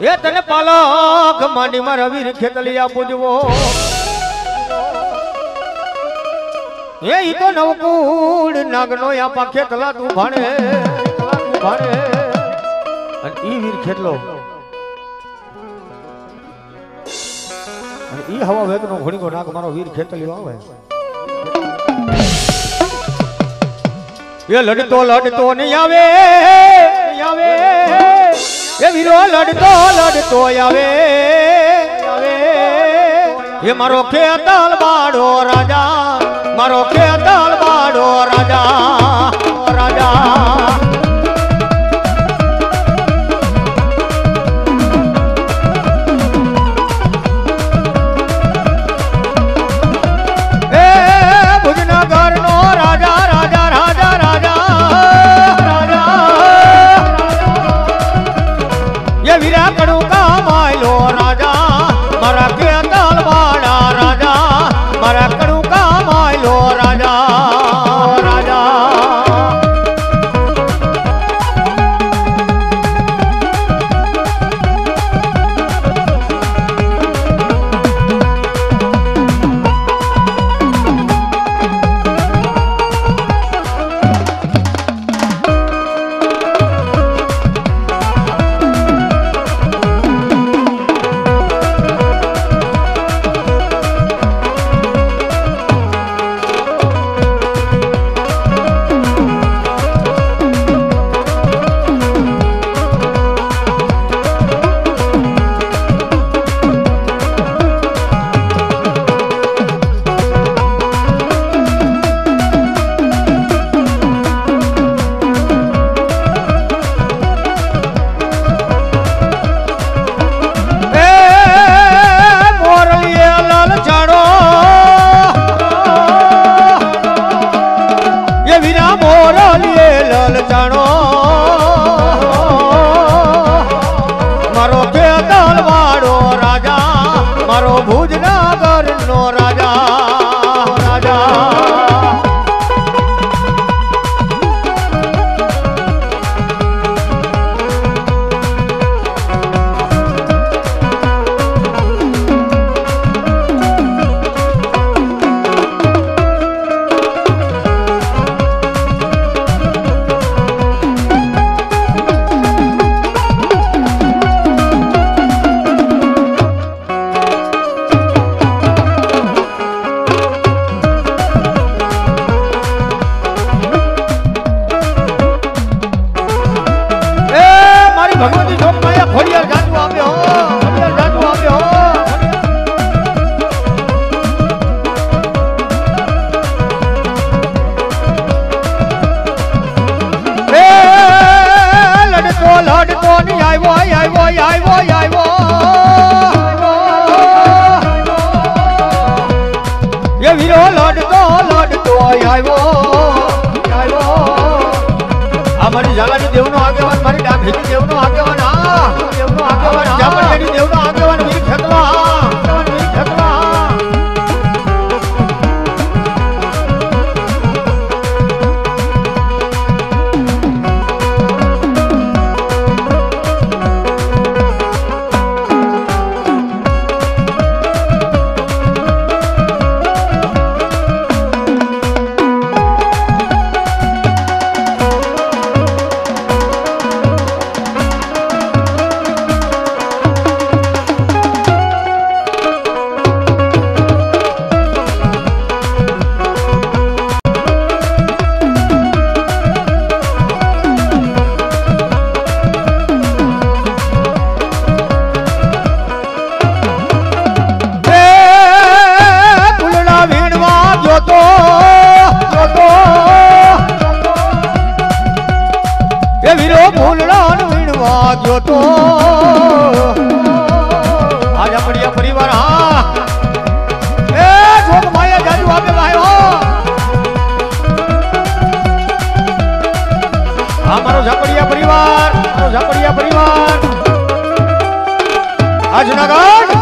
એ તને પાલક માંડી મારા વીર ખેતલિયા પૂજવો એ ઈ તો નવકુળ નાગનો આપા ખેતલા તું ભાણે અને ઈ વીર ખેતલો અને ઈ હવા વેગનો ઘોડીકો નાગ મારો વીર ખેતલિયો આવે એ લડતો ને આવે એ વીરો લડતો આવે એ મારો ખેતલ બાડો રાજા મારો ખેતલ બાડો રાજા ભગવતી ચોકમાં ખોડિયાર જાદુ આપ્યો લડતો ની આવ્યો એ વીરો લડતો આવ્યો આ મારી ઝાલાની દેવનો આગેવાન મારી ડાભીની દેવનો આગેવાન જામણગઢની દેવનો આગેવાન વીર ખેતલા તો આજ આપણી પરિવાર એ જોગ માયા જાદુ આપે ભાઈઓ મારો ઝાપડિયા પરિવાર આ જુનાગઢ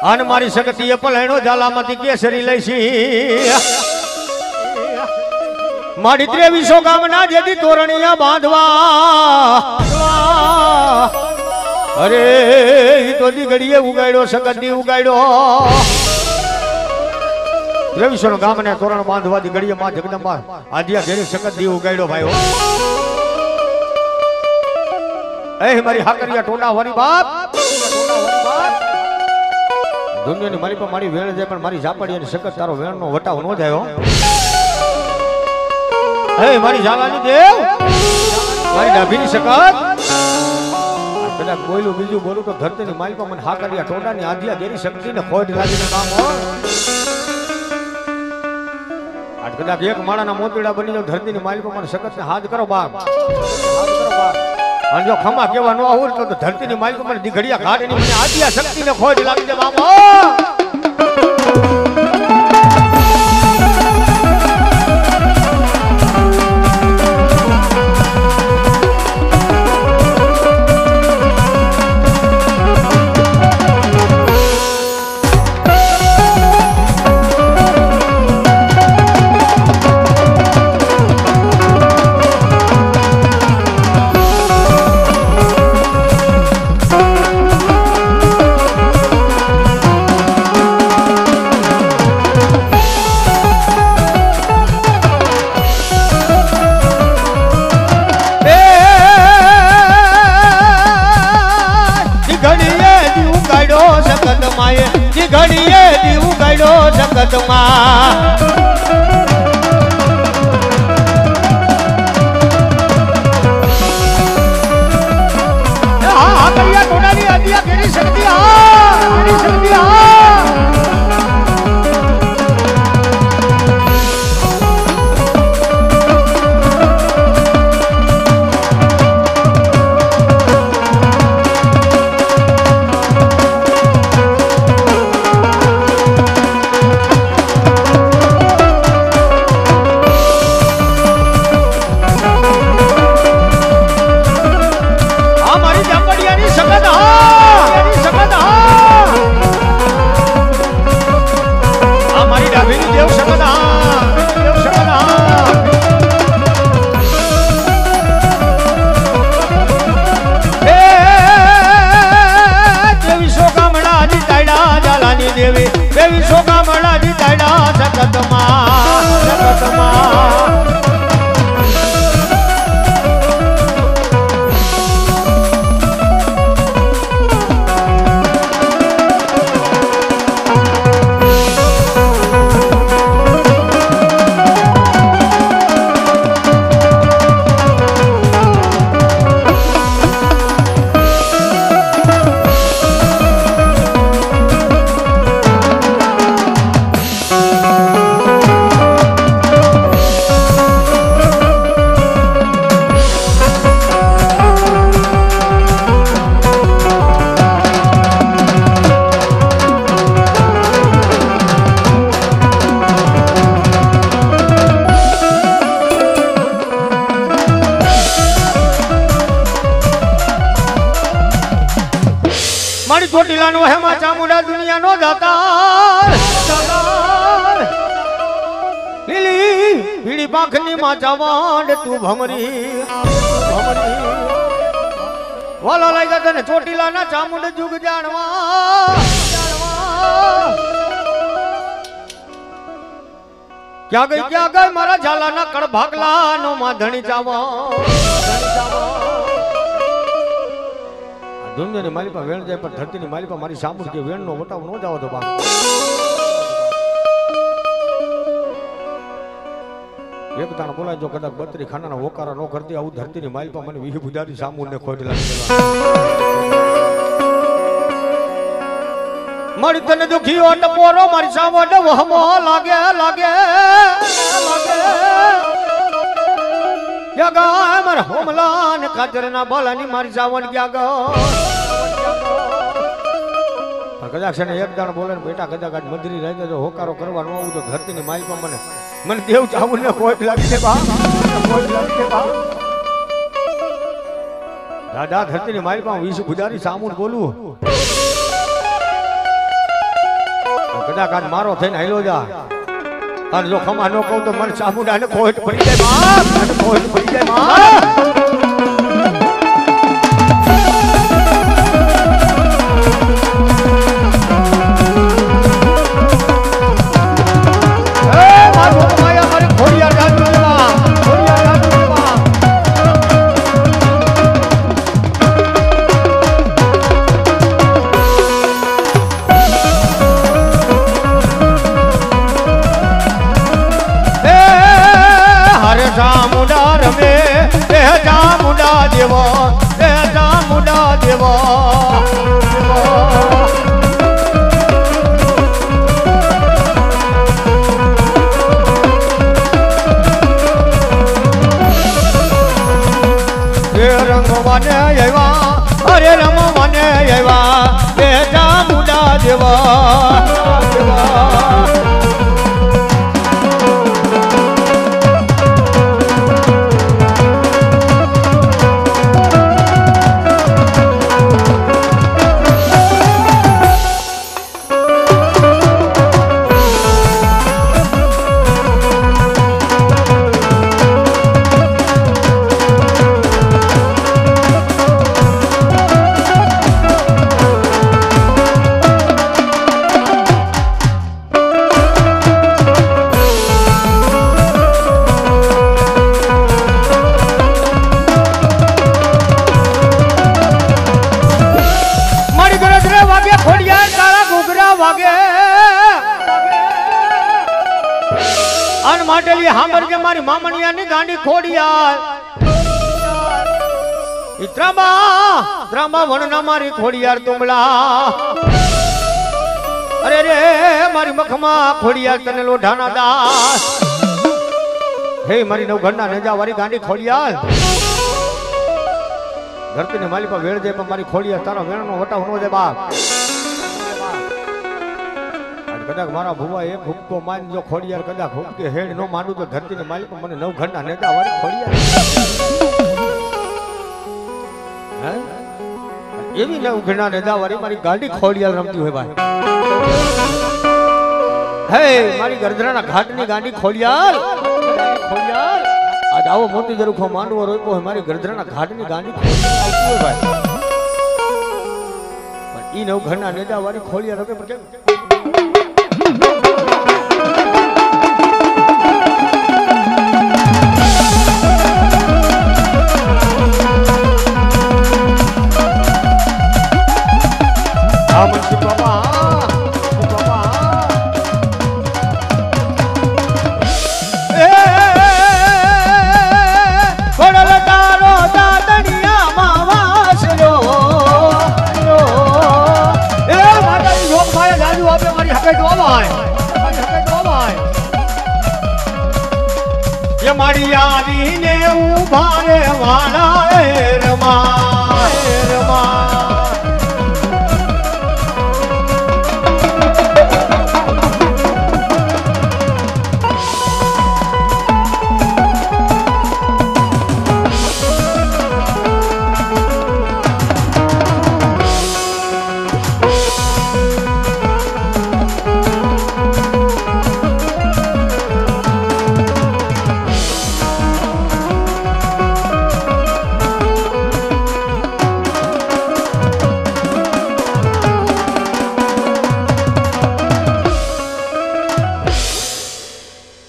આન મારી શકતીએ પલાણો ઝાલામાંથી કેસરી લઈશી મારી 2300 ગામના જેથી તોરણિયા બાંધવા અરે ઈ તો દીગડીએ ઉગાડ્યો શકતી ઉગાડ્યો 2300 ગામને તોરણ બાંધવા દીગડીએ માં જગદંબા આદિયા ઘેરી શકતી ઉગાડ્યો ભાઈઓ એ મારી હાકરિયા ટોડા વાળી બાપ દુનિયાની મારી પર મારી વેણ જાય પણ મારી ઝાપડીયાની શકત તારો વેણનો વટાવ ન જાય હે મારી ઝાલાની દેવ મારી ડાભીની શકત કદાચ કોઈલું બીજું બોલું તો ધરતીની મારી પર મને હાકરિયા ટોડાની આદિયા ઘેરી શકતીને ખોટ લાગીને કામ હોય આજ કદાચ એક માળાના મોતીડા બની જાવ ધરતીની મારી પર મને શકતને હાથ કરો બાપ અને જો ખમા કેવા ન આવડતો તો ધરતીની માલિક મને દીઘડિયા ઘાડીની મને આદિયા શક્તિને ખોજ લાગી દે બાપા ઘડીએ દીવું ગયો જગતમાં હા કૈયા ટોડાની આદિયા કેરી શક્તિ કેરી શક્તિ ચોટીલાનો હેમા ચામુંડા દુનિયાનો દાતાર લીલી પીળી પાંખની માં ચાવાંડ તું ભમરી વાલો લાગ્યા તને ચોટીલાના ચામુંડ જુગ જાણવા ક્યાં ગઈ મારા ઝાલાના કડ ભાગલાનો માં ધણી ચાવા દુનિયાની માલિકા વેણ જાય પણ ધરતીની માલિકા મારી સાંભળ કે વેણનો વટાવ ન જાવ તો બા એક તાણ બોલાય જો કદાચ બત્રી ખાનાના હોકારા ન કરતી આવું ધરતીની માલિકા મને વિહી બુજારી સાંભળને ખોટ લાગી મારી તને દુખીઓ ટપોરો મારી સાંભળ વહમો લાગે લાગે ગયા મારા હોમલા ને કાજરના બોલાની મારી સાવન ગયા ગયો કદાચ છે ને એક દાણ બોલે ને બેટા કદાચ આજ મંદિરી રહી જજો હોકારો કરવાનો આવું તો ધરતીની માલિકા મને દેવ ચાવલ ને ખોટ લાગી છે બા ખોટ લાગી છે બા દાદા ધરતીની માલિકા 20 ગુજારી સામું બોલું કદાચ આજ મારો થઈને હાલ્યો જા અને જો ખમા ન કહું તો મને ચામુંડા ને કોઈટ પડી જાય બાપ અને કોઈટ પડી જાય બાપ અરે રમવાને આવ્યા બે ચામુંડા દેવા માટલી હાંભળજે મારી મામણિયાની ગાંડી ખોડિયાર ત્રાંબા વણના મારી ખોડિયાર તુંબલા અરે રે મારી મખમાં ખોડિયાર તને લોઢાના દાસ હે મારી નવઘરના નેજા વાળી ગાંડી ખોડિયાર ધરતીની માલિકા વેળ જાય પણ મારી ખોડિયાર તારા વેણનો વટાવ નો જાય બાપ કદાચ મારા ભુવા એક હુક્કો માન જો ખોડિયાર કદાચ હુક્કે હેડ નો માંડું તો ધરતીને માલિક મને નવઘરના નેતા વાળી ખોડિયાર હે એવી નવઘરના નેતા વાળી મારી ગાડી ખોડિયાર રમતી હોય ભાઈ હે મારી ગરદરાના ઘાટની ગાડી ખોડિયાર આજ આવો મોતી જરુખો માંડવો રોપ્યો હોય મારી ગરદરાના ઘાટની ગાડી ખોડિયાર આવતી હોય ભાઈ પણ ઈ નવઘરના નેતા વાળી ખોડિયાર રમે પણ કેમ મારી આવીને ઉભા રે વાળા રમા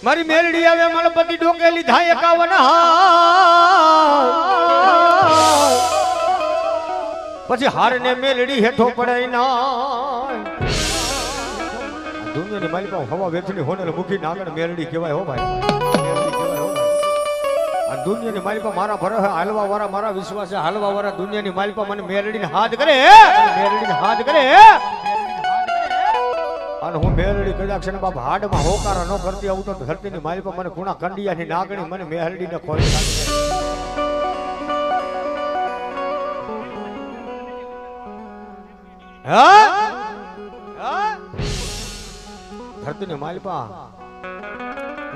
મારી મેલડી આવે મલપતિ ડોકેલી થાય 51 પછી હારને મેલડી હેઠો પડાય ના દુનિયાની માલિકા હવા વેચણી હોને મુખી નાગણ મેલડી કહેવાય હો ભાઈ આ દુનિયાની માલિકા મારા ભરે હાલવા વાળા મારા વિશ્વાસ છે હાલવા વાળા દુનિયાની માલિકા મને મેલડીને હાથ કરે અને હું મેલડી કદાચ છે ને બાપ હાડમાં હોકારા ન કરતી આવું તો ધરતીની માલિકા મને ખૂણા કંડિયાની નાગણી મને મેલડીને ખોઈ ધરતીની માલિકા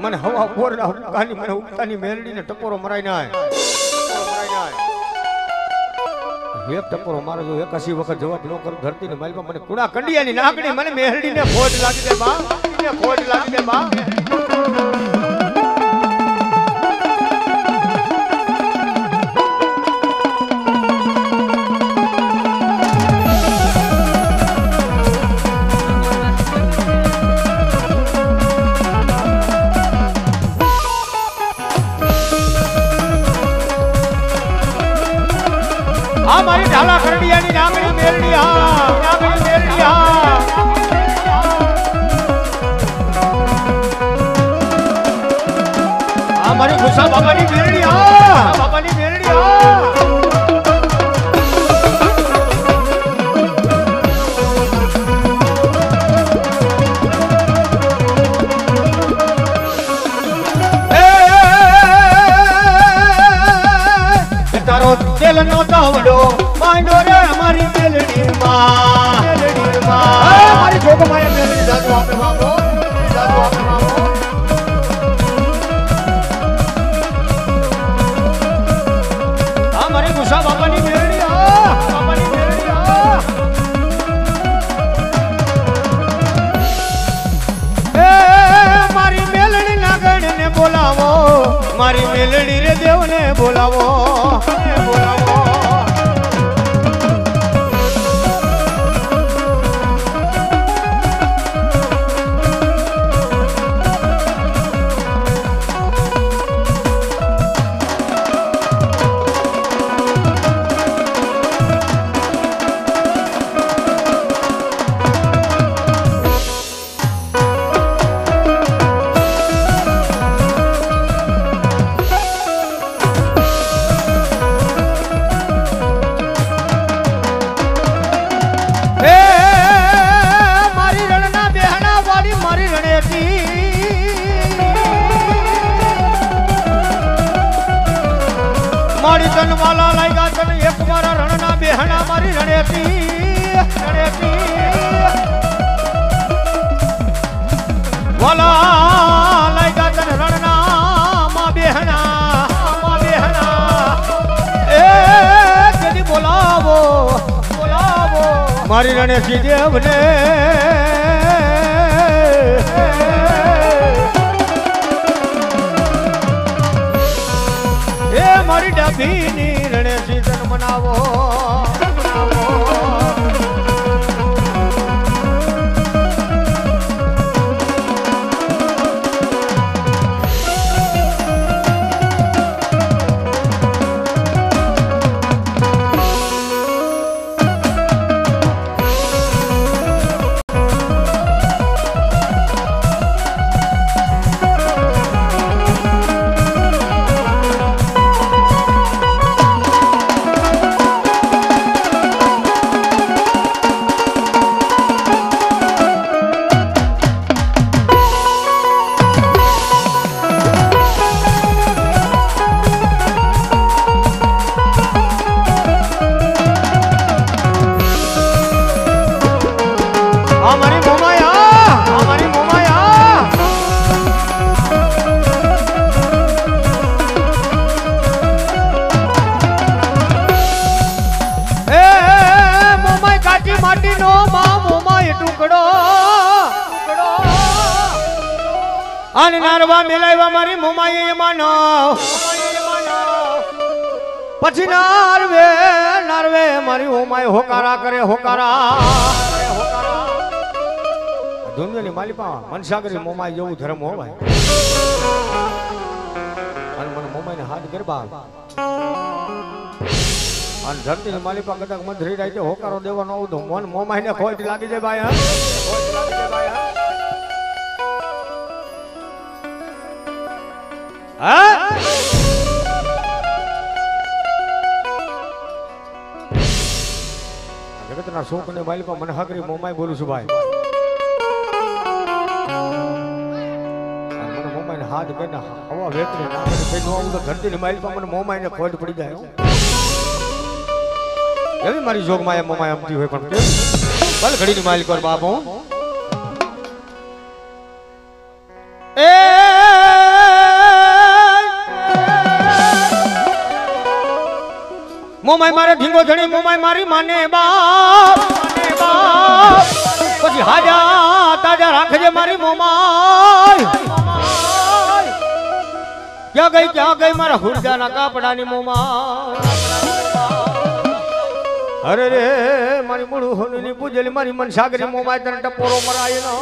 મને હવા પોરના હુક્કાની મને હુક્કાની મેલડીને ટકોરો મરાઈ નાય એક ટપોરો મારો જો 81 વખત જવાબ ન કરું ધરતી ને માલમાં મને કુડા કંડિયાની નાગણી મને મેહરડી ને ખોટ લાગી દે બા ને ખોટ લાગી દે બા મારી ઢાલા કરડિયાની નાગણી મેરડી હા નાગણી મેરડી હા મારી ગુસ્સા બાબાની મેરડી હા બાબાની મેરડી હા તેલ નો તાવડો માંડો રે મારી મેલડી માં મારી જોગ માયા મેલડી જાદુ આપે બાપો જાદુ આપે બાપો આ મારી ગુસ્સા બાપાની મેલડી બાપાની મેલડી એ મારી મેલડી નાગણ ને બોલાવો મારી મેલડી રે દેવ ને બોલાવો મારી તનવાલા લાગ્યા તને એક મારા રણના બેહણા મારી રણેતી વાલા લાગ્યા તને રણના માં બેહણા એ કેદી બોલાવો મારી રણેતી દેવને મારી ડાભીની રણે સીઝન મનાવો અને નારવા મેલાવ્યા મારી મોમાએ માનો પછી નારવે મારી મોમાએ હોકારા કરે હોકારા દુનિયાની માલિપા મનસાગરી મોમાઈ જેવું ધર્મ હોય અને મને મોમાઈને હાથ ગરબા અને ધરતીની માલિપા કદાચ મંદરી રાતે હોકારો દેવાનો આવું તો મન મોમાઈને ખોટ લાગી જાય ભાઈ જગતના શોક ને માલિકા મને હકરી મોમાઈ બોલું છું ભાઈ મને મોમાઈને હાથ કરીને હવા વેતરી નાખીને કઈ નો આવું તો ધરતીની માલિકા મને મોમાઈને ખોટ પડી જાય એવી મારી જોગ માયા મોમાઈ અમતી હોય પણ ભલે ઘડીની માલિકો બાપો એ મોમાઈ મારે ધીંગો ધણી મોમાઈ મારી માને બાપ પછી હાજા તાજા રાખજે મારી મોમાઈ ક્યાં ગઈ મારા હુરજાના કાપડાની મોમાઈ અરે રે મારી મૂળું હોની પૂજેલી મારી મન સાગરી મોમાઈ તને ટપોરો મરાય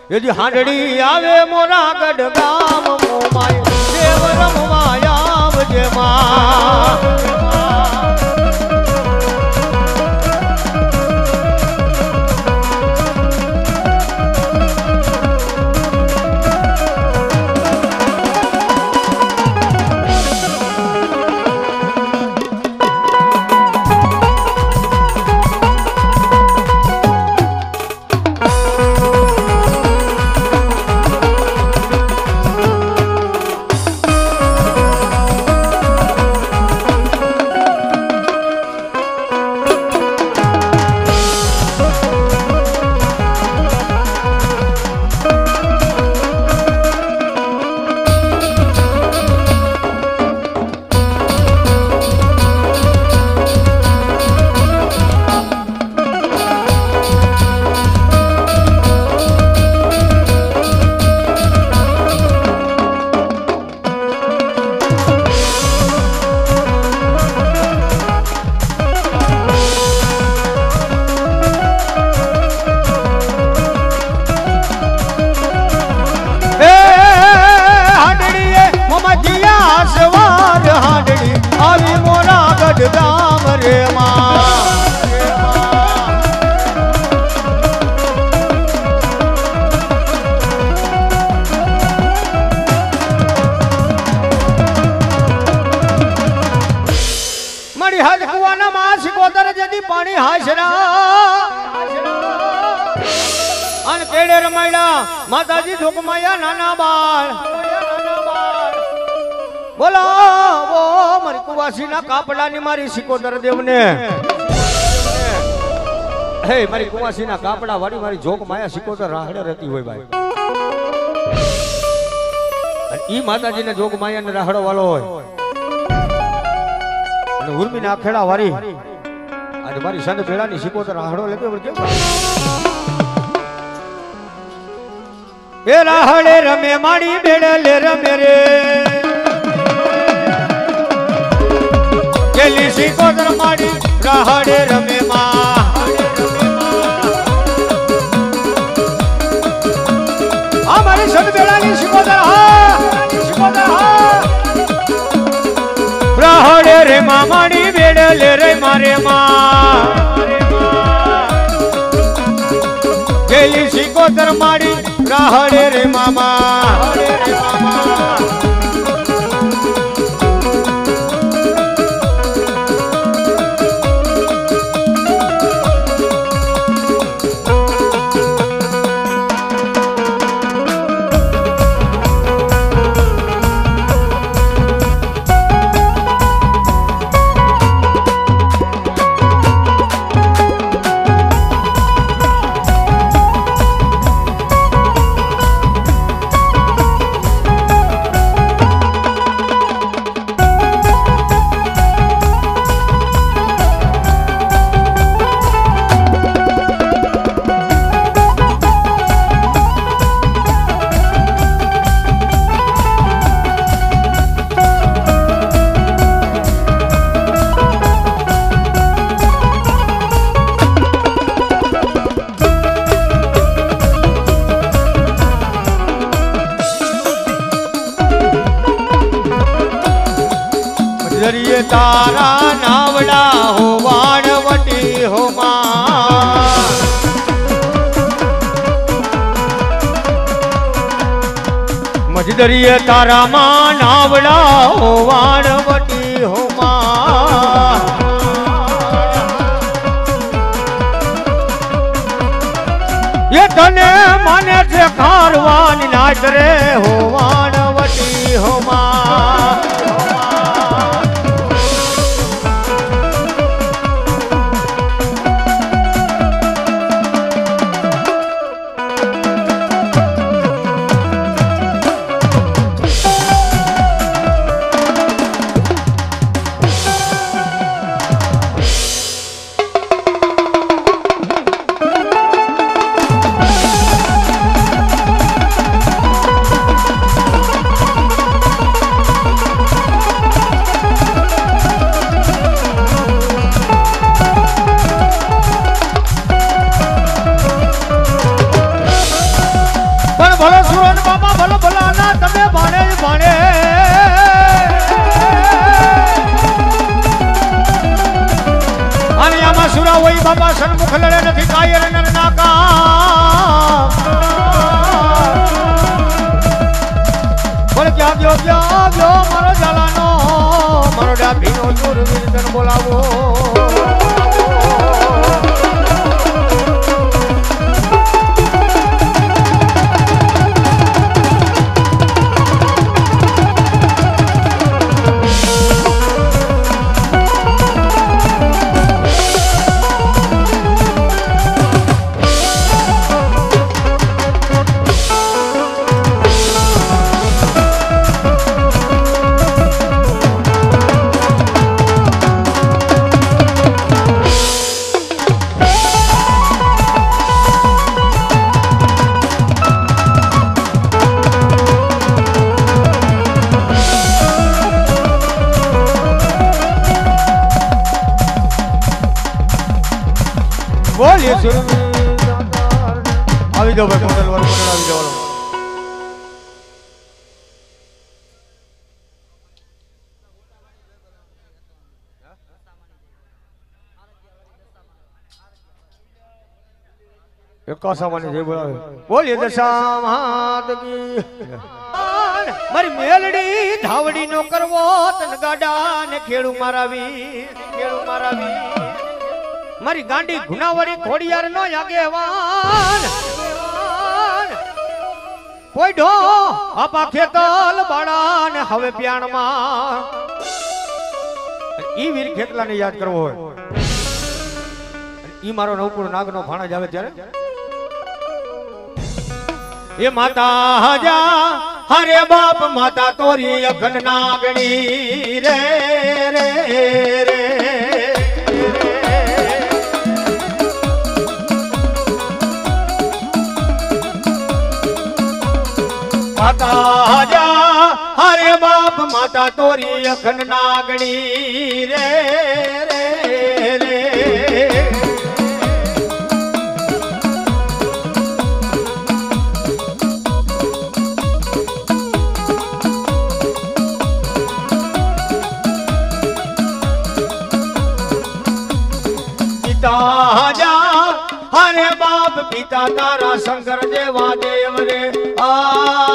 એજી હાંડડી આવે મોરા ગઢ ગામ મોમાઈ દેવ રમવાય આવજે માં ગામ રે મારી હાથ કુવાના માં સિકોતર જદી પાણી હાસરા અન કેડે રમાયડા માતાજી ઢોકમાયા નાના બાળ બોલાવો મારી કુવાસીના કાપડાની મારી સિકોતર દેવને હે મારી કુવાસીના કાપડા વાળી મારી જોક માયા સિકોતર રાહડે રહેતી હોય ભાઈ અને ઈ માતાજીને જોગ માયાને રાહડો વાળો હોય અને ઉર્મીના આખેડા વાળી આજે મારી સંત ભેળાની સિકોતર રાહડો લેતો કેમ એ રાહડે રમે માડી ભેળે રમે રે કેલી સિકોતર માડી રાહડે રમે માં અમારી સંત ભેળાની સિકોતર રાહડે રે માડી ભેળે રે મારે માં કેલી સિકોતર માડી રાહડે રે મામા દરિયે તારા નાવડા હો વાણવટી હો માં મજદરિયે તારા માં નાવડા હો વાણવટી હો માં એ તને માને છે ખારવાની નાચ રે હો વાણવટી હો માં પૂરા હોય બાપા સન્મુખ લડે નથી કાયર નરના કામ પણ ક્યાં ગયો મારો ઝાલાનો મારો ડાભીનો સુરવીર તને બોલાવો બોલીએ આવી જાઓ ભાઈ મોડલ વાર મોડલ આવી જાઓ એકાસામાની જે બોલાવે બોલીએ દશામાત કી મારી મેલડી ધાવડી નો કરવો તન ગાડા ને ખેડું મારાવી મારી ગાંડી ગુનાવરી ખોડિયાર નો આગેવાન કોઈ ઢો આપા ખેતલ બાળા ને હવે પ્યાણમાં ઈ વીર ખેતલાને યાદ કરવો હોય ઈ મારો નવપુર નાગનો ફાણા જ આવે ત્યારે એ માતા જા હરે બાપ માતા તોરી અખંડ નાગણી રે રે રે માતા જા હરે બાપ માતા તોરી અખંડ નાગણી રે રે રે પિતા જા હરે બાપ પિતા તારા શંકર દેવા દેવ રે આરે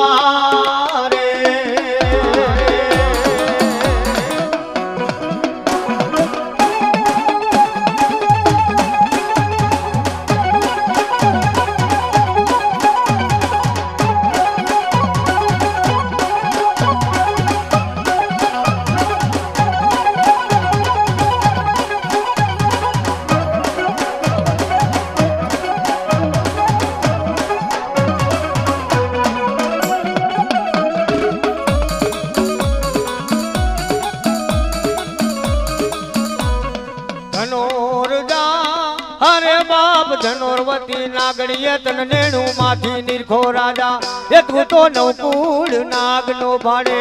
ધનોરવતી નાગણીએ તન નેણું માંથી નિરખો રાજા એ તું તો નવકુળ નાગ નો ભાડે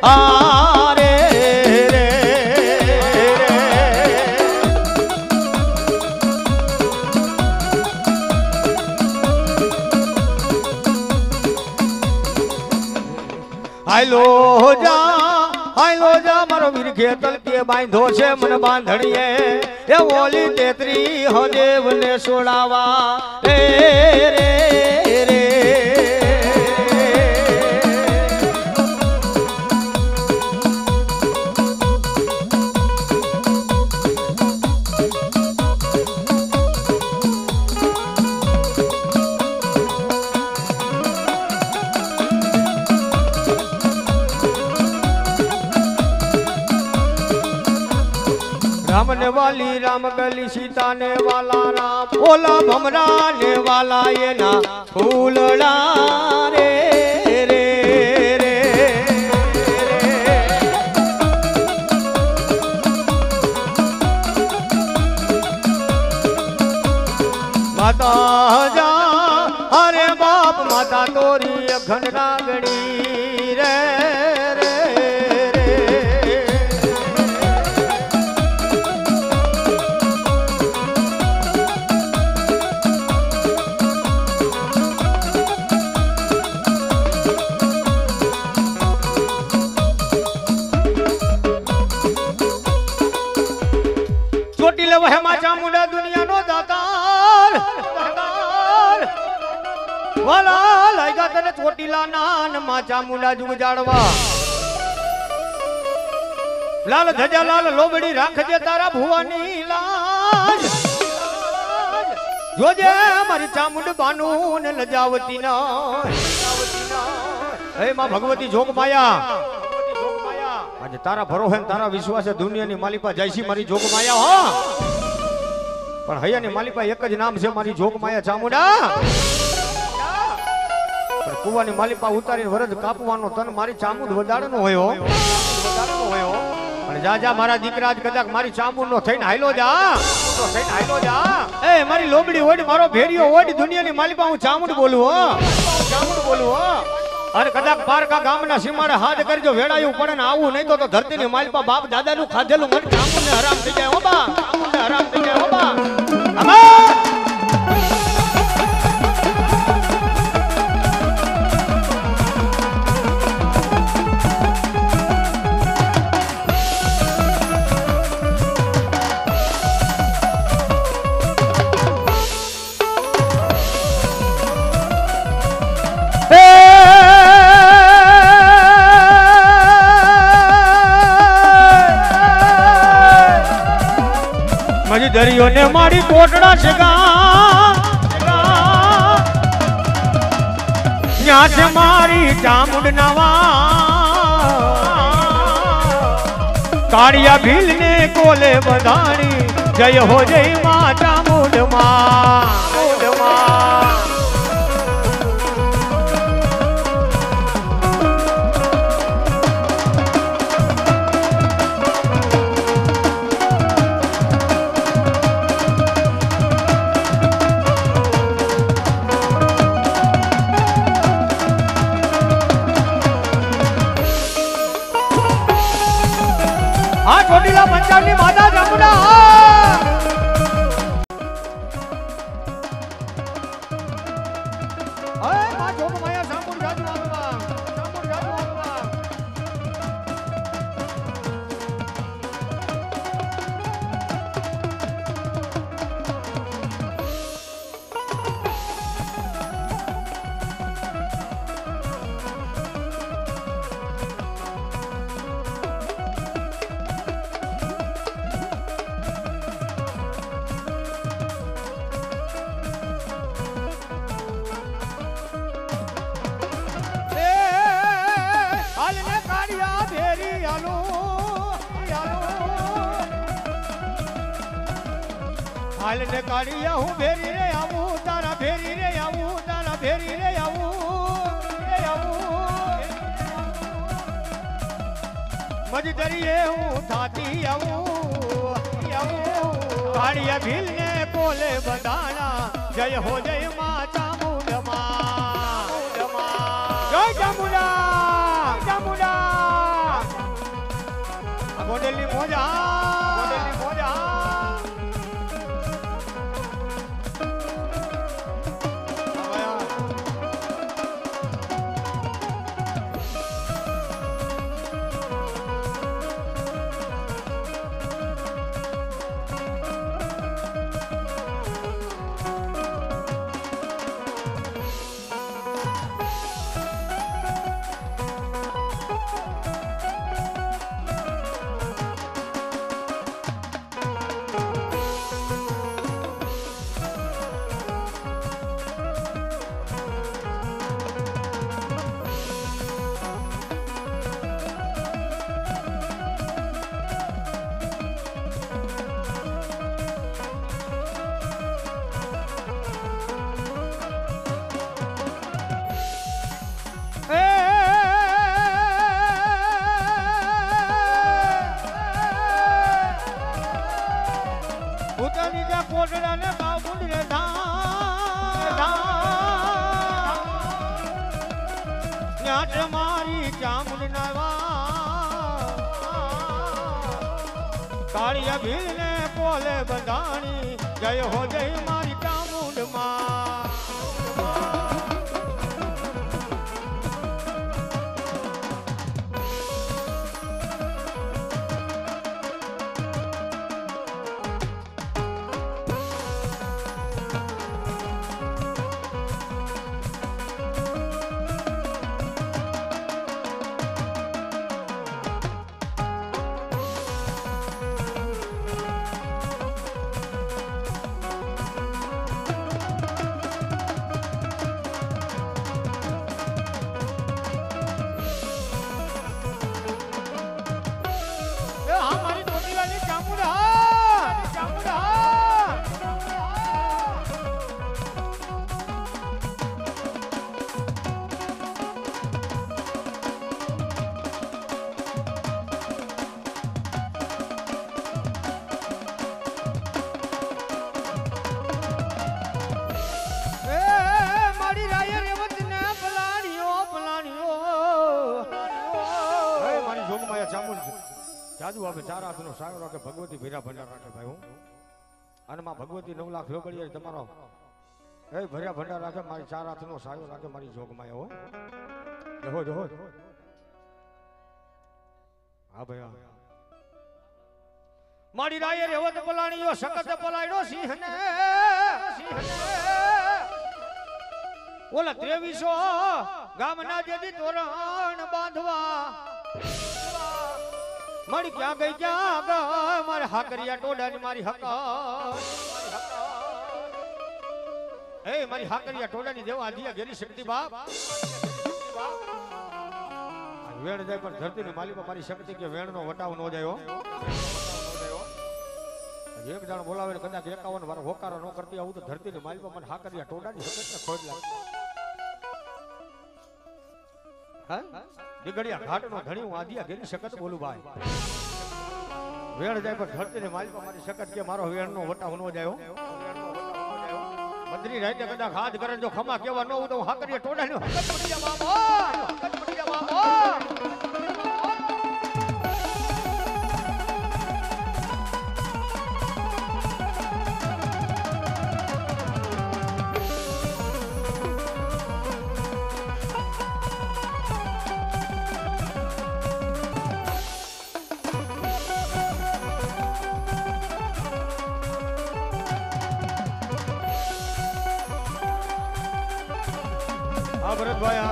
આરે રે હાલો જા મારો વીર ખેતલ કે બાંધો છે મને બાંધણીએ એ ઓલી તેત્રી હો દેવ ને સોડાવા રે રે રે राम ने वाली राम गली सीता ने वाला राम ओला भमरा ने वाला ये ना फूलड़ा रे रे रे माता जा अरे बाप माता तोरी अखंड नागणी रे ચોટી લેવા હેમાં ચામુંડા દુનિયાનો દાતાર વાલા લાગ્યા તને ચોટીલા નાન માં ચામુંડા જુગ જાડવા લાલ ધજા લાલ લોબડી રાખજે તારા ભુવાની લાજ જોજે મારી ચામુંડ બાનું ને લજાવતી ના હે માં ભગવતી જોગ માયા આજે તારા ભરોસે તારા વિશ્વાસે દુનિયાની માલિપા જયસી મારી જોગ માયા હો પણ હૈયાની માલિપા એક જ નામ છે મારી જોગ માયા ચામુંડા પણ કુવાની માલિપા ઉતારીને વરદ કાપવાનો તન મારી ચામુંડ વધારનો હોય અને જા જા મારા દીકરા જ કદાચ મારી ચામુંડ નો થઈને હાઈલો જા એ મારી લોબડી ઓડ મારો ભેરિયો ઓડ દુનિયાની માલિપા હું ચામુંડ બોલું હો અરે કદાચ પારકા ગામના સીમાડે હાથ કરજો વેડાયું પડે ને આવું નહીં તો ધરતીની માલિપા બાપ દાદાનું ખાધેલું મને ચામુંડને હરામ થઈ જાય હો બા હરામ થઈ જાય હો બા દરિયો ને મારી કોટડા છે ત્યાં છે મારી ચામુંડ નવા કાળિયા ભીલ ને કોલે બધાણી જય હો જય માં ચામુંડ માં ચોટીલા પંચાણની માતા ચામુંડા માં જોગ માયા ચામુંડ જાજુ આગવા હાલ ને કાઢિયા હું ભેરી રે આવું તારા ભેરી રે આવું તારા ભેરી રે આવું મજદરીએ હું થાતી આવું કાઢિયા ભીલ ને કોલે બધાણા જય હો જય માં ચામુંડ માં જય ચામુંડા ગોડેલી મોજા કોટડા ને બાબુંડ રે ન્યાટ મારી ચામુંડ નવા કાળિયા ભીલ ને કોલે બંધાણી જય હો જય મારી ચામુંડ માં ભગવતી ભેરા ભંડાર રાખે ભાઈ હું અને માં ભગવતી 9 લાખ રોકડીએ તમારો એ ભર્યા ભંડાર રાખે મારી 4 હાથનો સાયો રાખે મારી જોગમાં હો જહો જહો હા ભાઈ મારી રાયે રેવત પલાણીયો સકત પલાયડો સિંહને ઓલા 2300 ગામના જેદી તોરણ બાંધવા મારી ક્યાં ગઈ મારે હાકરિયા ટોડાની મારી હક એ મારી હાકરિયા ટોડાની દેવા દિયા ઘેરી શક્તિ બાપ વેણ જાય પણ ધરતી ની માલિકા મારી શક્તિ કે વેણ નો વટાવ નો જાય એક જણ બોલાવે કદાચ 51 વાર હોકારો ન કરતી આવું તો ધરતી ની માલિકા મને હાકરિયા ટોડાની શક્તિ ખોજ લાગે દીગડિયા ઘાટ નો ધણી હું આદિયા ઘેરી શકત બોલું ભાઈ વેણ જાય પણ ધરતી ને માલિકા મારી શકત કે મારો વેણ નો વટાવ નો જાય મંત્રી રાતે કદાચ હાથ કરે જો ખમા કેવા ન હું તો હાકરિયા ટોડાની હકત પડી જા બાબા હકત પડી જા બાબા ભરત ભાઈ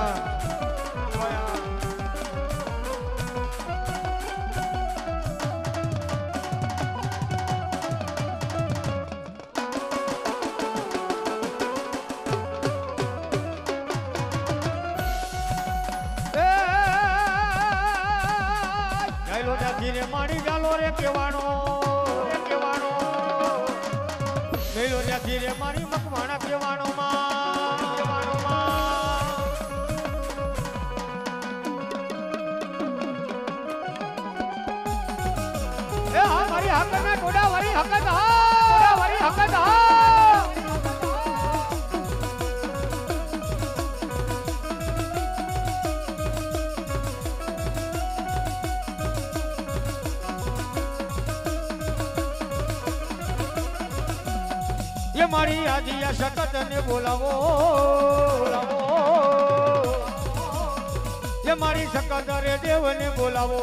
મારી જાલો રે કેવાનો મેલો ત્યાંથી રે મારી મકવાણા કેવાનો મારી હક ના ટોડા વાળી હકત ये मारी आजिया शकत ने बोलावो ये मारी शकत रे देव ने बोलावो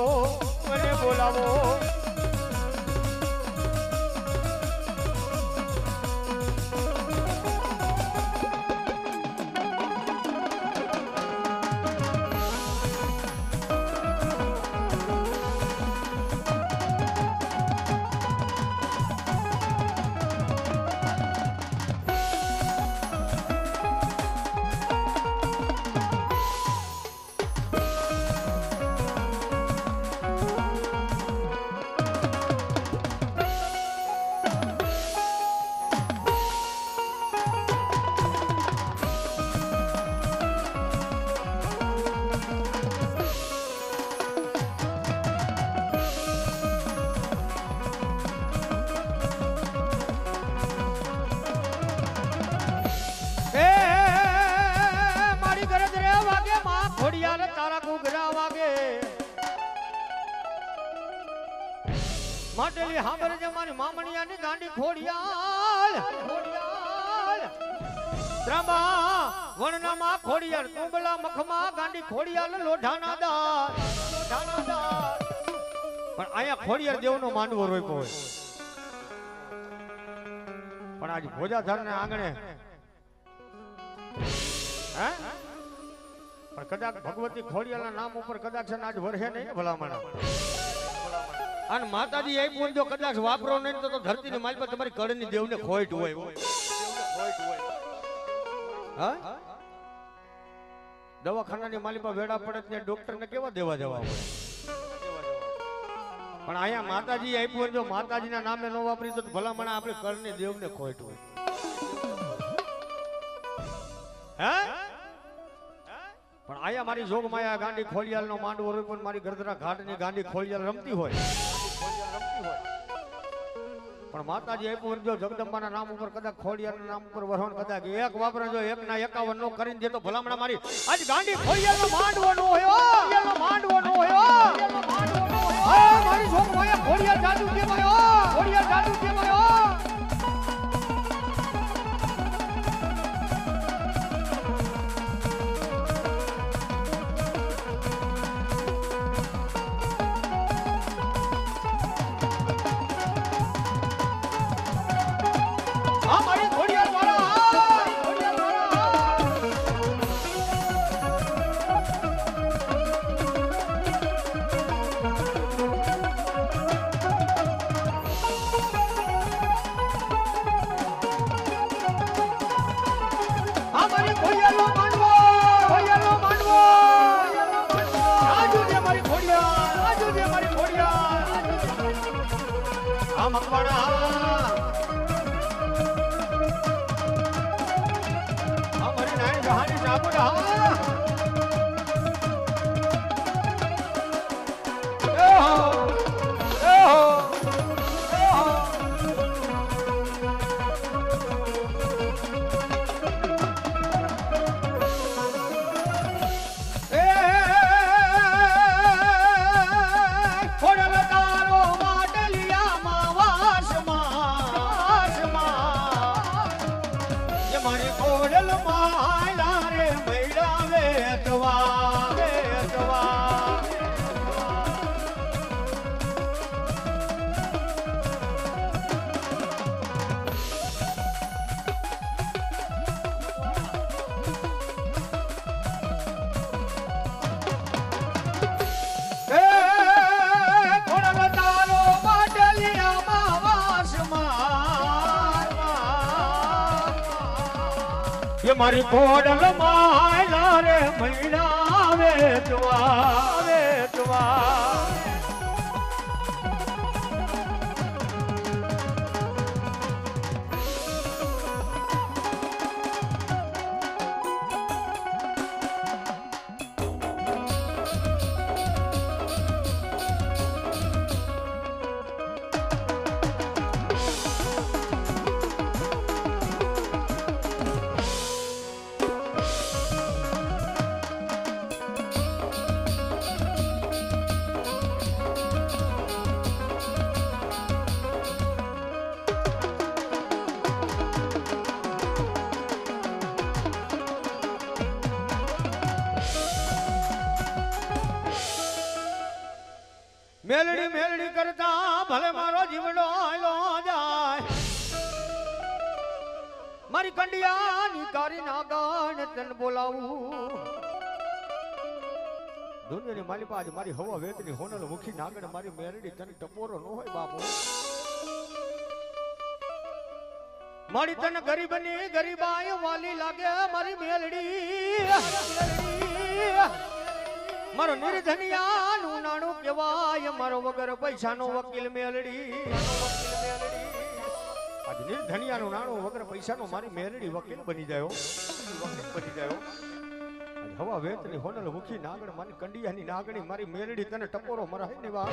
માટલી હાંભરે જમાની મામણિયાની ગાંડી ખોડિયાલ ત્રંબા વણનામાં ખોડિયાલ કુંબલા મખમાં ગાંડી ખોડિયાલ લોઢાના દાર પણ આયા ખોડિયાર દેવનો માંડવો રોપ્યો હોય પણ આજ ભોજાધરને આંગણે હે પણ કદાચ ભગવતી ખોડિયાલના નામ ઉપર કદાચ આજ વરહે નહીં ભલામણા અને માતાજી એ પણ જો કદાચ વાપરો નહીં તો ધરતી ની માલ પર તમારી કળની દેવને ખોટ હોય હા દવાખાનાની માલી પર વેડા પડે ત્યાં ડોક્ટર ને કેવા દેવા જવા હોય પણ અહીંયા માતાજી એ પણ જો માતાજીના નામે ન વાપરી તો ભલામણા આપણે કળની દેવને ખોટ હોય હે પણ આયા મારી જોગમાયા ગાંડી ખોડિયાલનો માંડવો હોય પણ મારી ગરદરા ઘાટની ગાંડી ખોડિયાલ રમતી હોય પણ માતાજી આપ્યું જો જગદંબાના નામ ઉપર કદાચ ખોડિયારના નામ ઉપર વરહોન કદાચ એક વાપરે જો એક ના 51 નો કરીને દે તો ભલામણા મારી આજ ગાંડી ખોડિયાલનો માંડવો નો હોય મારી છોકરો ઘોડિયા જાદુ કેવાયો ઘોડિયા જાદુ કેવાયો મારી કોડલ માયલા રે મૈડા વેચવા મેલડી મેલડી કરતા ભલે મારો જીવડો આયલો જાય મારી કંડિયાની કારી નાગણ તન બોલાવું દુનિયાની માલી પાસે મારી હવા વેતની હોનલ મુખી નાગણ મારી મેલડી તન ટપોરો ન હોય બાપુ મારી તન ગરીબની ગરીબાય વાલી લાગે મારી મેલડી મારો નિર્ધનિયા નું નાણું કહેવાય મારો વગર પૈસાનો વકીલ મેલડી આજ નિર્ધનિયા નું નાણું વગર પૈસાનો મારી મેલડી વકીલ બની જાયો હવા વેતની હોનલ મુખી નાગણ મારી કંડિયાની નાગણી મારી મેલડી તને ટપોરો મરાય ને વા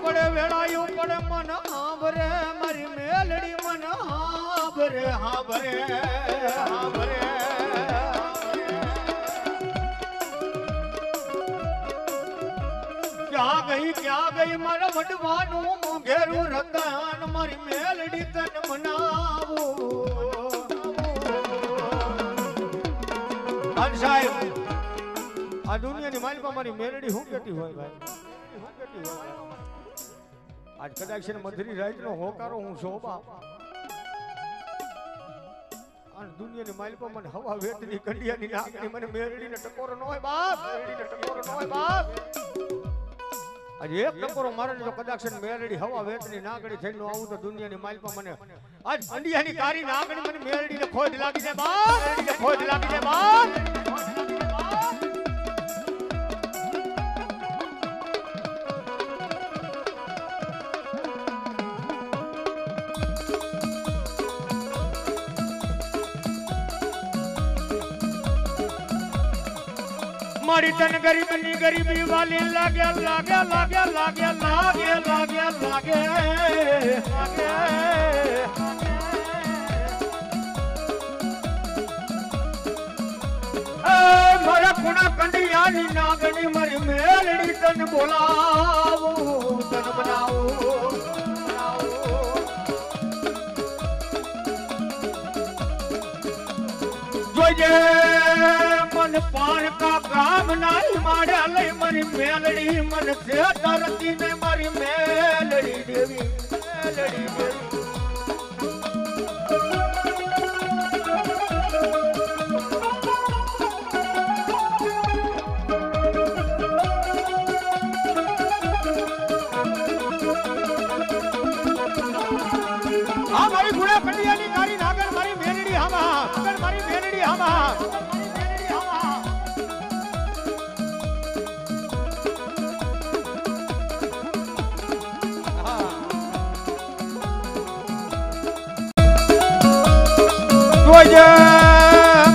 પડે વેળાયું પડે મન આંભરે મારી મેલડી મન આંભરે હાંભરે ક્યાં ગઈ મારા વડવાનું મોંઘેરું રતન મારી મેલડી તન મનાવું સાહેબ આ દુનિયાની માલિકા મારી મેલડી શું કેતી હોય ભાઈ આજ કદાચ છે મધરી રાત નો હોકારો હું શોભા અને દુનિયાની માઇલ પર મને હવા વેતની કંડિયાની નાગણી મને મેરડીને ટકોરો ન હોય બાપ આજે એક ટકોરો મારે જો કદાચ મેરડી હવા વેતની નાગણી થઈને આવું તો દુનિયાની માઇલ પર મને આજ કંડિયાની કારી નાગણી મને મેરડીને ખોજ લાગી જાય બાપ મારી તન ગરીબની ગરીબી વાલી લાગે લાગે લાગે લાગે લાગે લાગે લાગે મારા કુણા કંડિયાની નાગણી મારી મેલડી તન બોલાવું તન બનાવું જોજે મન પાન કા કામ નાઈ માડ્યા લઈ મારી મેલડી મન છે ધરતી ને મારી મેલડી દેવી મેલડી દેવી મારી ગુણા કંડિયાની તારી નાગર મારી મેલડી હામા મારી મેલડી હામા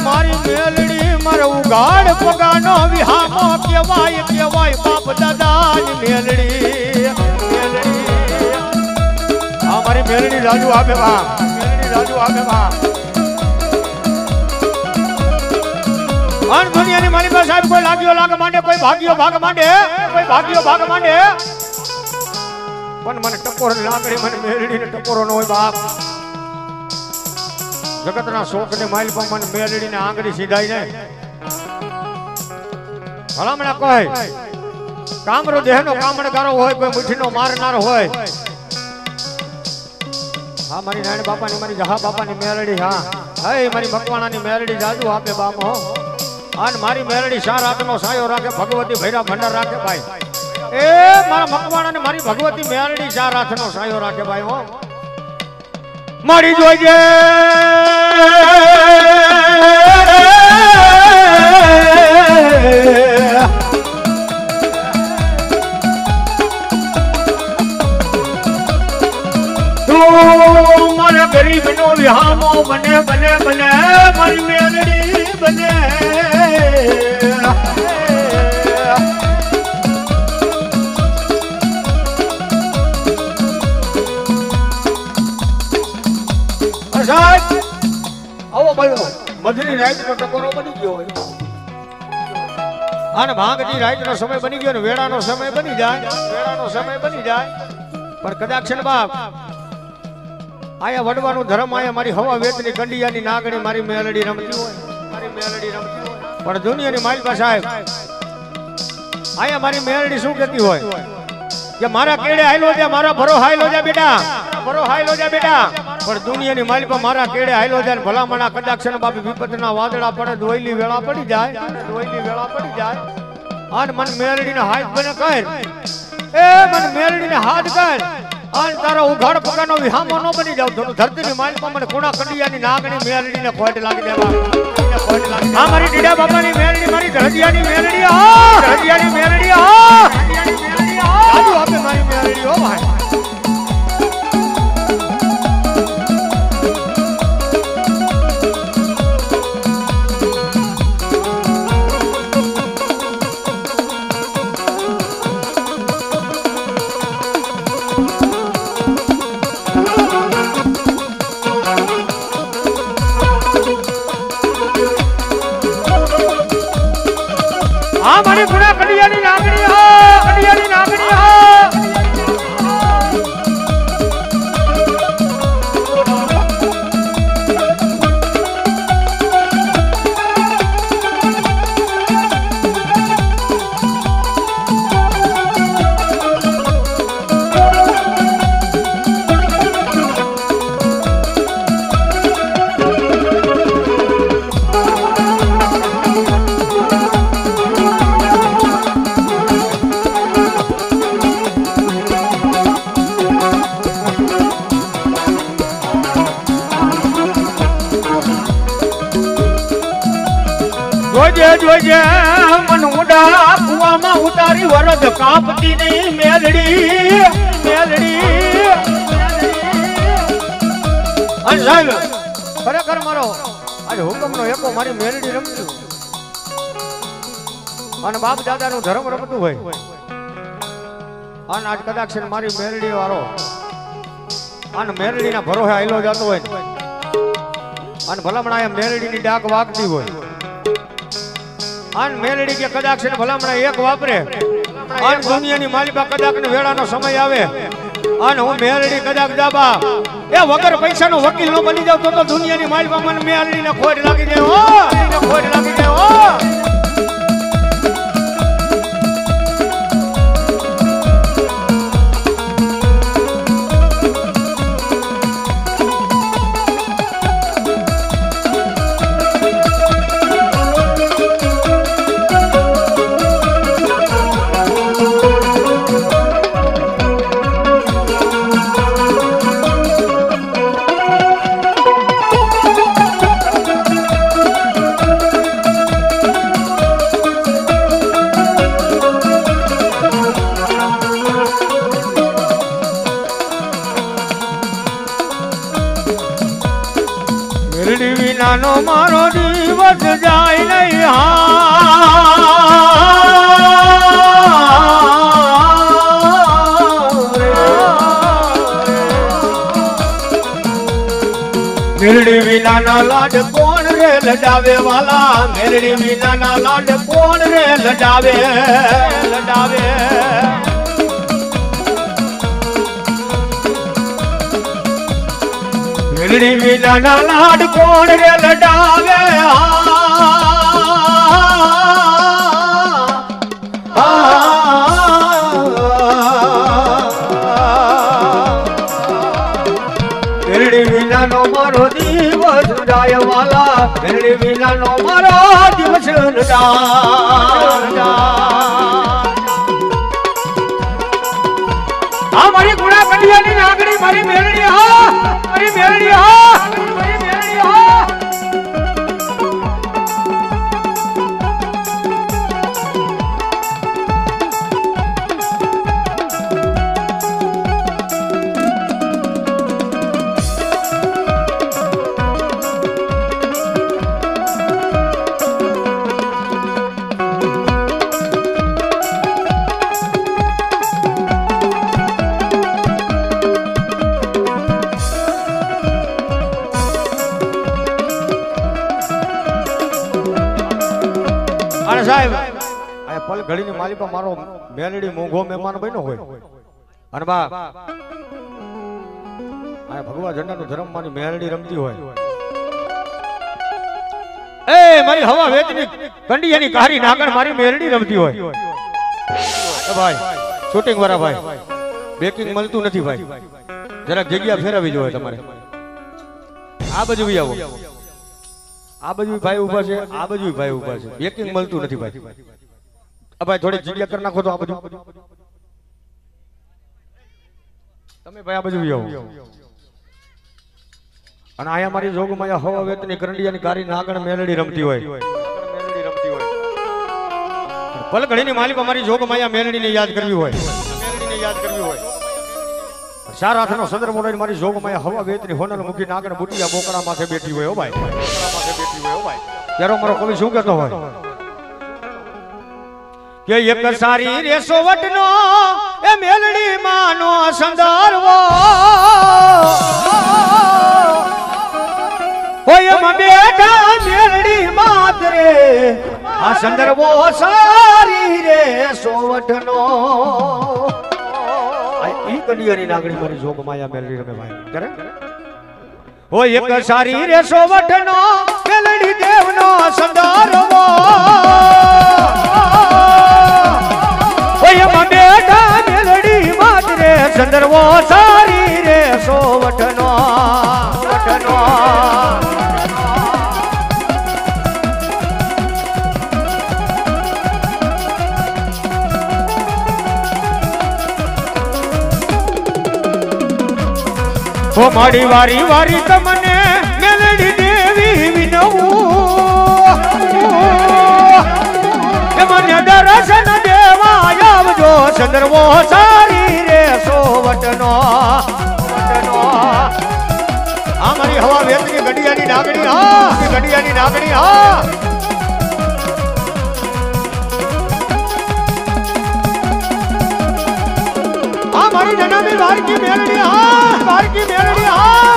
મારી મેલડી મારો ઉગાડ પગાનો વિહામો કેવાય કેવાય બાપ દાદાની મેલડી મારી મેલડી રાજુ આપે બા મેલડી રાજુ આપે બા અન દુનિયાની માલિકા સાહેબ કોઈ લાગ્યો લાગ માંડે કોઈ ભાગ્યો ભાગ માંડે કોઈ ભાગ્યો ભાગ માંડે પણ મને ટકોર લાગડી મને મેલડીને ટકોરો ન હોય બાપ જગતના શોકને માઇલ પર મને મેલડીને આંગળી સીધાઈ ને ભલામણા કોઈ કામરો દેહનો કામણગારો હોય કોઈ મુઠ્ઠીનો મારનાર હોય હા મારી નાયણ બાપાની મારી જહા બાપાની મેલડી હા હે મારી મકવાણાની મેલડી જાજુ આપે બામો અને મારી મેલડી શા રાતનો સાયો રાખે ભગવતી ભૈરા ભંડાર રાખે ભાઈ એ મારા મકવાણાને મારી ભગવતી મેલડી શા રાતનો સાયો રાખે ભાઈ હો મારી જોઈજે મારા ગરીબ નો વિહામો બને બને બને મારી મેલડી બને આવો ભાઈ મધની રાત નો ટકોરો બની ગયો હોય અને ભાગની રાત નો સમય બની ગયો ને વેળાનો સમય બની જાય વેળાનો સમય બની જાય પણ કદાચ છે ને બાપ આયા વડવાનું ધર્મ આયા મારી હવા વેતની કંડિયાની નાગણી મારી મેલડી રમતી હોય મારી મેલડી રમતી હોય પણ દુનિયાની માલિકા સાહેબ આયા મારી મેલડી શું કહેતી હોય કે મારા કેડે હાઈલો જા મારા ભરો હાઈલો જા બેટા ભરો હાઈલો જા બેટા પણ દુનિયાની માલિકા મારા કેડે હાઈલો જા ભલામણા કદાચ છે ને બાપી વિપતના વાદળા પડે દોઈલી વેળા પડી જાય દોઈલી વેળા પડી જાય અને મન મેલડીને હાથ બને કર એ મન મેલડીને હાથ કર આન તારો ઉઘાડ પગાનો વિહામો ન બની જાવ તો ધરતીની માલિકા મને કોણા કંડિયાની નાગણી મેલડીને ખોટ લાગી દેવા આ મારી ડીડા બાપાની મેલડી મારી ધરજીયાની મેલડી હા ધરજીયાની મેલડી હા રાજુ આપે મારી મેલડી હો ભાઈ મારી ગુણા કડિયાની નાગણી હા કડિયાની નાગણી હા જોજે મન ઉડા કુવામાં ઉતારી વરદ કાપતી ની મેલડી મેલડી અને સાહેબ ખરેખર મારો આજે હુકમનો એકો મારી મેલડી રમતી અને બાપ દાદાનું ધર્મ રમતું હોય અને આજ કદાચ છે મારી મેરડી વાળો અને મેરડીના ભરોસે આયલો જતો હોય અને ભલામણા એ મેરડીની ડાક વાગતી હોય અને મેરડી કે કદાચ છે ભલામણા એક વાપરે અને દુનિયાની માલિકા કદાચ ને વેળાનો સમય આવે અને હું મેરડી કદાચ દાબા એ વગર પૈસાનો વકીલ નો બની જાવ તો દુનિયાની માલિકા મને મેરડીને ખોટ લાગી જાય હો ખોટ લાગી જાય હો વિનાનો મારો દિવસ જાય નહીં મેરડી વિનાના લાડ કોણ રે લડાવે વાલા મેરડી વિનાના લાડ કોણ રે લડાવે લડાવે મેરડી વિનાના લાડ કોણ રે લડાવે મેરડી વિનાનો મારો દિવસ જાય વાલા મેરડી વિનાનો મારો દિવસ જાય આ મારી ગુણા કડિયાની નાગણી મારી મેરડી હા મારી મેરડી હા મારી મેરડી હા સાહેબ આ પલ ઘડીની માલિકા મારો મેલડી મોંઘો મહેમાન બન્યો હોય અને બા આ ભગવા ઝંડાનો ધર્મ માની મેલડી રમતી હોય એ મારી હવા વેચની કંડિયાની કારી નાગણ મારી મેલડી રમતી હોય ભાઈ શૂટિંગ વાળા ભાઈ બેકિંગ મળતું નથી ભાઈ જરાક જગ્યા ફેરવવી જોઈએ તમારે આ બાજુ આવો આ બાજુ ભાઈ ઉભા છે આ બાજુ ભાઈ ઉભા છે બેકિંગ મળતું નથી ભાઈ આ ભાઈ થોડી જગ્યા કરી નાખો તો આ બાજુ તમે ભાઈ આ બાજુ આવો અને આયા મારી જોગમાયા હવા વેતની કરંડિયાની કારી નાગણ મેલડી રમતી હોય મેલડી રમતી હોય પલ ઘડીની માલિક અમારી જોગમાયા મેલડીને યાદ કરવી હોય મેલડીને યાદ કરવી હોય ચાર હાથનો સંદર મોડાઈ મારી જોગમાયા હવા વેતની હોનલ મુખી નાગણ બુટિયા બોકડા માથે બેઠી હોય હો ભાઈ બોકડા માથે બેઠી હોય હો ભાઈ ત્યારે મારો કવિ શું કહેતો હોય કે એક સારી રેસો વટનો એ મેલડી માનો સંદરવો હોય માં બેઠા મેલડી માતરે આ સંદરવો સારી રેસો વટનો ઈ કડિયાની નાગણી મારી જોગમાયા મેલડી રમે ભાઈ કરે હોય એક સારી રેસો વટનો મેલડી દેવનો સંદરવો હોય માં બેઠા મેલડી માતરે સંદરવો સારી રેસો વટનો વટનો ઓ માડી વારી વારી તમને મેલડી દેવી વિનવું કે મને દર્શન દેવા આવજો સંદર્ભો સારી રેસો વટનો વટનો આ મારી હવા વેતની ગડિયાની નાગણી હા ગડિયાની નાગણી હા હા મારી જનાબી બારકી મેલડી હા બારકી મેલડી હા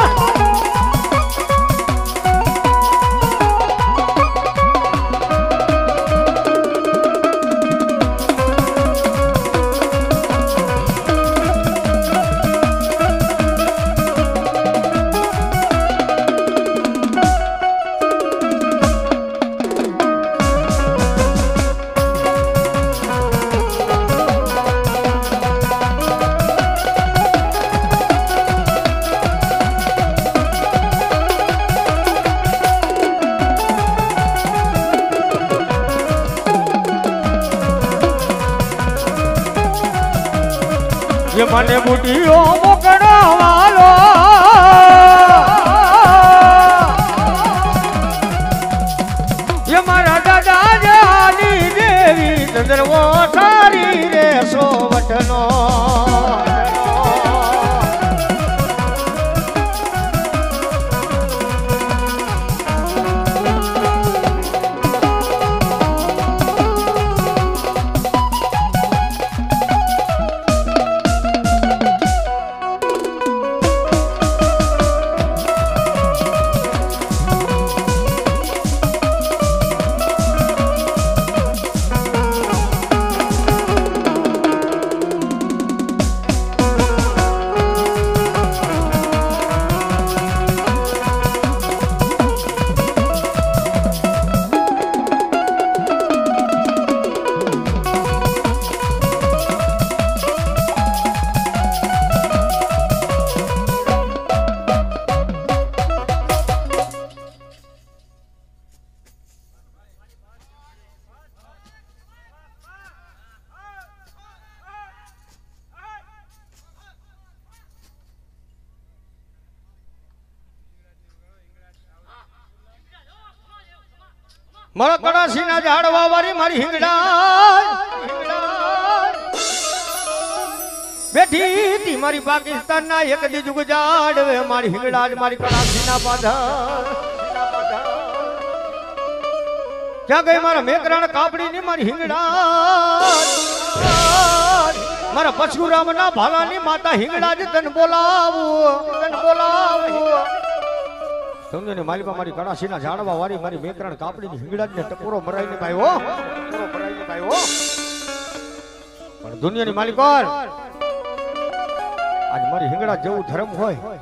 મને બુટીઓ મોકળવાલો એ મારા દાદા જાની દેવી ચંદ્રવો સારી રે સોવટનો મારા કડાસીના ઝાડવા વાળી મારી હિંગડા બેઠી હતી મારી પાકિસ્તાનના એક દી જુગ જાડવે મારી હિંગડા મારી કડાસીના પાધર ક્યાં ગઈ મારા મેકરાણ કાપડી ની મારી હિંગડા મારા પશુરામ ના ભાલા ની માતા હિંગડા જ તને બોલાવું સમજો ને માલિકા મારી કડાસીના ઝાડવા વાળી મારી મેકરાણ કાપડીની હિંગડાને ટકોરો મરાઈને પાયો પણ દુનિયાની માલિકોર આજ મારી હિંગડા જેવું ધર્મ હોય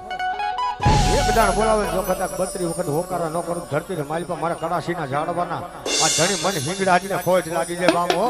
એક દાણ બોલાવે જો કદાચ 32 વખત હોકારા ન કરું ધરતી ને માલિકા મારા કડાસીના ઝાડવાના આ ધણી મને હિંગડા ને ખોજ લાગી જાય બામો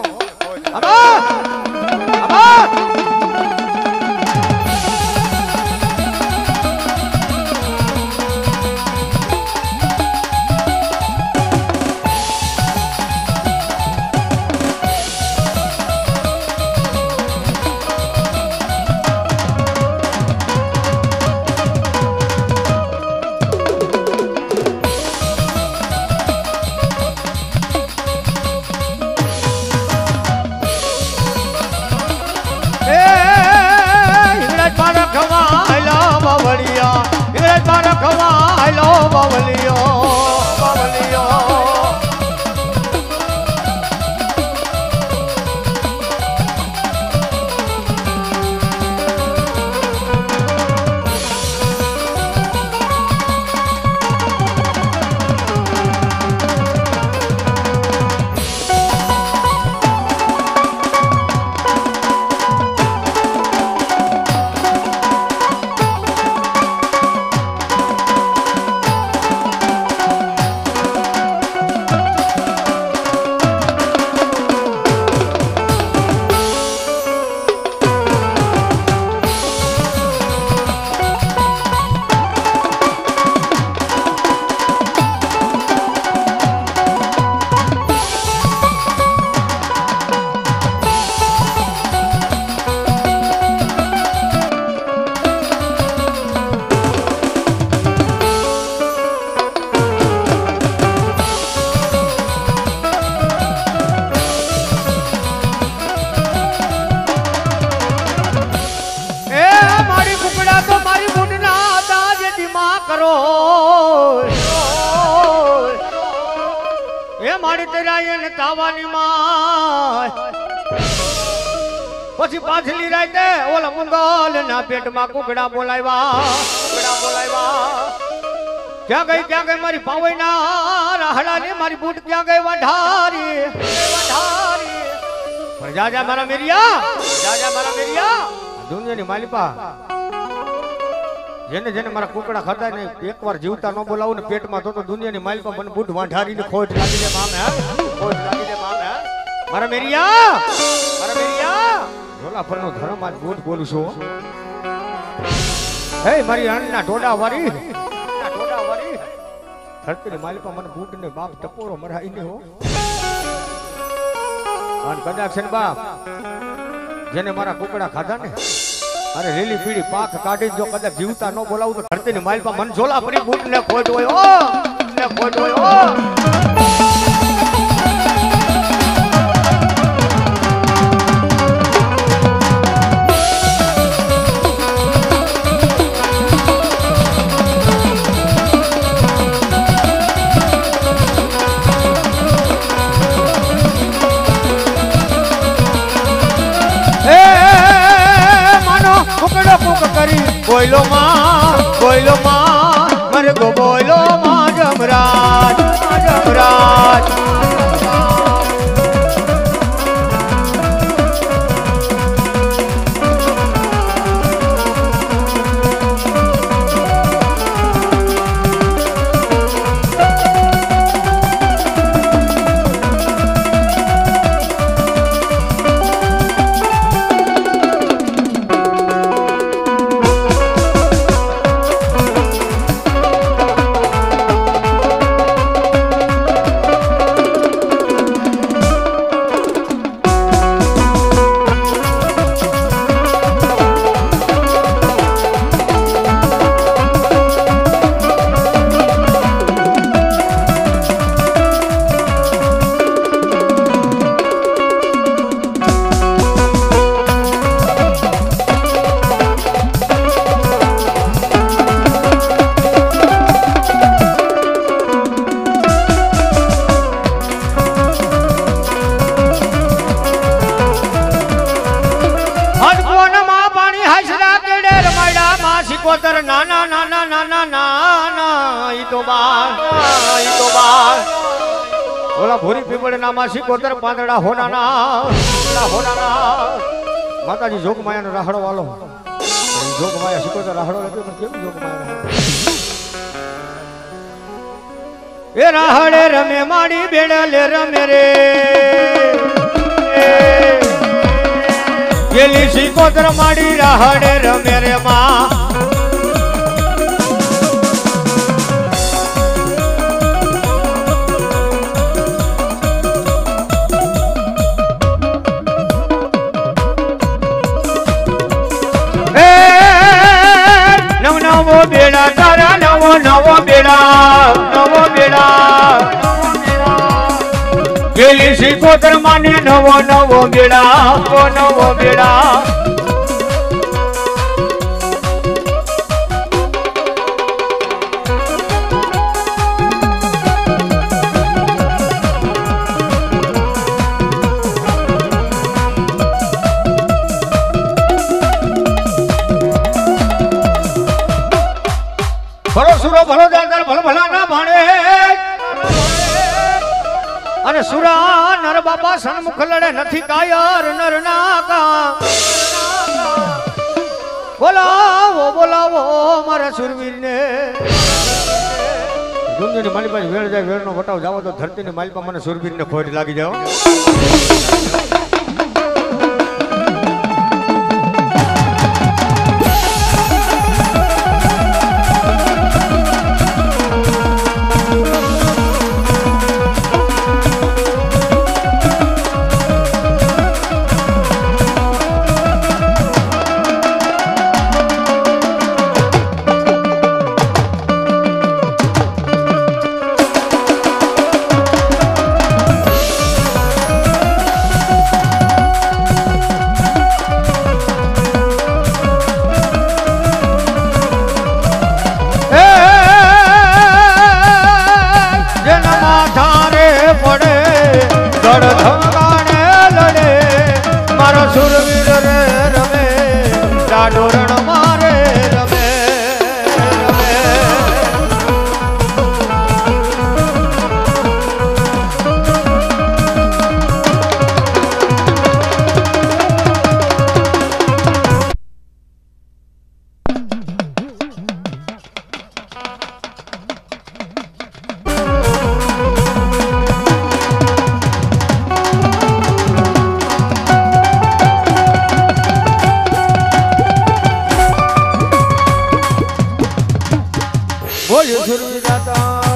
પછી પાછલી રાતે ઓલા મુંગલ ના પેટમાં કુકડા બોલાવ્યા ક્યાં ગઈ મારી પાવઈના રાહડા ને મારી બૂટ ક્યાં ગઈ વઢારી પણ જાજા મારા મેરિયા દુનિયાની માલિપા જેને મારા કુકડા ખાધા ને એકવાર જીવતા ન બોલાવું ને પેટમાં તો દુનિયાની માલિપા મને બૂટ વાંઢારીને ખોટ લાગી દે મામે મારા મેરિયા ઢોલા પરનો ધર્મ આજ બૂટ બોલું છું હે મારી અણના ટોડા વારી ધરતીની માલિપા મને બૂટ ને બાપ ટપોરો મરાઈ ને હો અને કદાચ છે ને બાપ જેને મારા કુકડા ખાધા ને અરે લીલી પીળી પાક કાઢી જો કદાચ જીવતા ન બોલાવું તો ધરતીની માલિપા મન ઝોલા પડી બૂટ ને ખોટ હોય બોયલો માં મરે ગો બોયલો માં જમરાજ નાના ઈ તો બાર ઓલા ભૂરી પીપળે નામા શીકોતર પાંદડા હોનાના માતાજી જોગ માયાનો રાહડો વાલો જોગ માયા શીકોતર રાહડો લખ્યો પણ કેમ જોગ માયા એ રાહડે રમે માડી બેડલે રમે રે ગેલી શીકોતર માડી રાહડે રમે રે માં નવો બેડા તારા નવો બેડા ગેલી શીકોતર માને નવો બેડા સુરો ભલો દાદર ભલો ભલા ના ભાણે અને સુરા નર બાબા સન્મુખ લડે નથી કાયર નર નાકા બોલાવો મારા સુરવીર ને દુનિયાની માલિપા વેળ જાય વેળ નો વટાવ જાવ તો ધરતીની માલિપા મને સુરવીર ને ખોટ લાગી જાવ ઢોરણ મારે રમે રમે બોલ્યો સુરવી દાતા